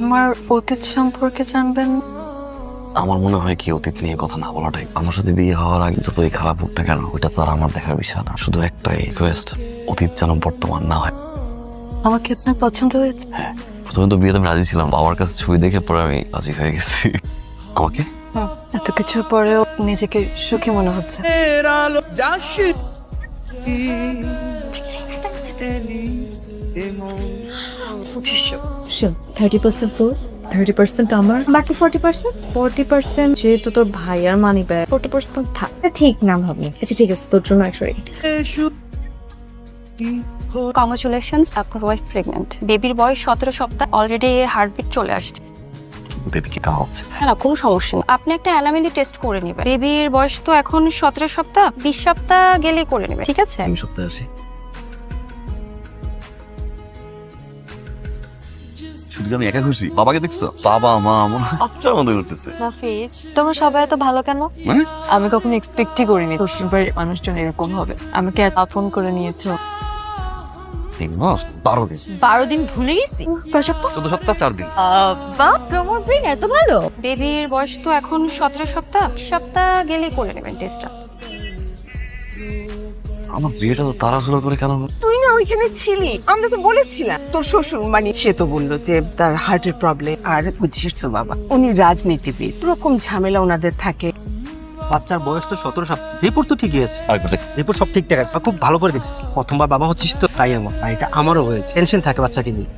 আমার অতীত সম্পর্কে জানবেন? আমার মনে হয় কি অতীত নিয়ে কথা না বলাটাই আমার সাথে বিয়ে হওয়ার আগে যতই খারাপ হোক না কেন ওটা তো আর আমার দেখার বিষয় না। শুধু একটাই রিকোয়েস্ট, অতীত যেন বর্তমান না হয়। আমাকে আপনার পছন্দ হয়েছে? হ্যাঁ, প্রথমে তো বিয়েতে আমি রাজি ছিলাম, বাবার কাছে ছবি দেখে পরে আমি রাজি হয়ে গেছি। আমাকে এত কিছুর পরেও নিজেকে সুখী মনে হচ্ছে। 30% তোর, 30% আমার, বাকি 40%? 40% যেহেতু তোর ভাইয়ার মানি ব্যাগ, 40% থাক। ঠিক না ভাবনি। আচ্ছা ঠিক আছে, তোর জন্য 100 রেডি। কংগ্রাচুলেশনস, আপনার ওয়াইফ প্রেগন্যান্ট। বেবির বয়স 17 সপ্তাহ, অলরেডি হার্টবিট চলে আসছে। বেবি কি কাহা হচ্ছে? না কোনো সমস্যা নেই, আপনি একটা অ্যালামিলি টেস্ট করে নেবেন। বেবির বয়স তো এখন 17 সপ্তাহ, 20 সপ্তাহ গেলেই করে নেবেন, ঠিক আছে? আমি সপ্তাহে আসি। শুধু আমি একা খুশি? বাবাকে দেখছো? বাবা মা আমার বাচ্চার মতো করতেছে। নাফিস, তোমরা সবাই এত ভালো কেন? মানে আমি কখনো এক্সপেক্টই করিনি শ্বশুর বাড়ির মানুষজন এরকম হবে। আমাকে এত আপন করে নিয়েছো। 3 মাস 12 দিন 12 দিন ভুলে গেছি। 14 সপ্তাহ 4 দিন। বাহ, তোমার ব্রেন এত ভালো। বেবির বয়স তো এখন 17 সপ্তাহ, 20 সপ্তাহ গেলেই করে নেবেন টেস্টটা। আমার বিয়েটা তো তাড়াহুড়ো করে কেন হলো? তুই না ওইখানে ছিলি, আমরা তো বলেছিলাম। তোর শ্বশুর মানে সে তো বললো যে তার হার্টের প্রবলেম। আর বুঝছিস তো বাবা, উনি রাজনীতিবিদ, রকম ঝামেলা ওনাদের থাকে। বাচ্চার বয়স তো 17 সপ্তাহ। রিপোর্ট তো ঠিকই আছে, আরেকবার দেখ। রিপোর্ট সব ঠিকঠাক আছে। খুব ভালো করে দেখছি। প্রথমবার বাবা হচ্ছিস তো, তাই আমার আর এটা আমারও হয়েছে। টেনশন থাকে বাচ্চাকে নিয়ে।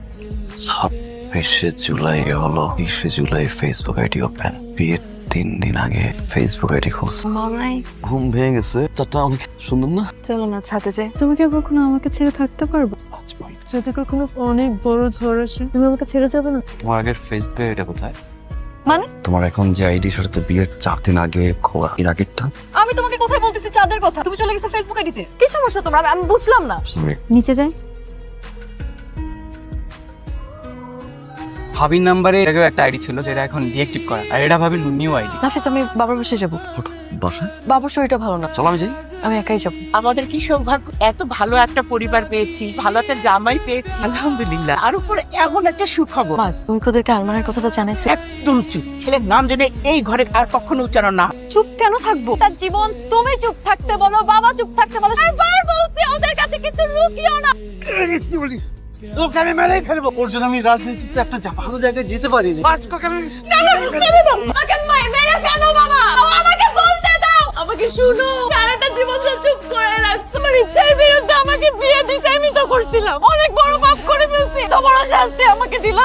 26 জুলাই হলো, 20 জুলাই ফেসবুক আইডি ওপেন। বিয়ের 3 দিন আগে ফেসবুক আইডি খুলছে। মামাই, ঘুম ভেঙে গেছে। চারটা অনেক সুন্দর না? চলো না ছাদে যাই। তুমি কি কখনো আমাকে ছেড়ে থাকতে পারবে? যদি কখনো অনেক বড় ঝড় আসে, তুমি আমাকে ছেড়ে যাবে না? তোমার আগের ফেসবুক আইডিটা কোথায়? মানে? তোমার এখন যে আইডি সেটা তো বিয়ের 4 দিন আগে খোলা। এর আগেরটা? আমি তোমাকে কোথায় বলতেছি চাঁদের কথা, তুমি চলে গেছো ফেসবুক আইডিতে। কি সমস্যা তোমার? আমি বুঝলাম না। সরি। নিচে যাই। ভাবির নাম্বারে এর আগেও একটা আইডি ছিল যেটা এখন ডিঅ্যাক্টিভ করা, আর এটা ভাবির নিউ আইডি। নাফিস, আমি বাবার বাসায় যাবো। বাসায়? বাবার শরীরটা ভালো না, চলো আমি যাই। আমি একাই যাবো। আমাদের কি সৌভাগ্য, এত ভালো একটা পরিবার পেয়েছি, ভালো একটা জামাই পেয়েছি, আলহামদুলিল্লাহ। আর উপরে এমন একটা সুখবর। মা, তুমি কি ওদেরকে আলমানের কথাটা জানাইছো? একদম চুপ, ছেলের নাম জেনে এই ঘরে আর কখনো উচ্চারণ না। চুপ কেন থাকবো? তার জীবন, তুমি চুপ থাকতে বলো, বাবা চুপ থাকতে বলো। বারবার বলতে ওদের কাছে কিছু লুকিও না। কি বলিস? তোকে আমি মেরেই ফেলবো। ওর জন্য আমি রাজনীতিতে একটা ভালো জায়গায় যেতে পারিনি। আমাকে মেরে ফেলো বাবা, আমাকে বলতে দাও, আমাকে শুনো। সারাটা জীবন তো চুপ করে রাখছো। আমার ইচ্ছার বিরুদ্ধে আমাকে বিয়ে দিতে আমি তো করছিলাম। অনেক বড় পাপ করে ফেলছি, তো বড় শাস্তি আমাকে দিল।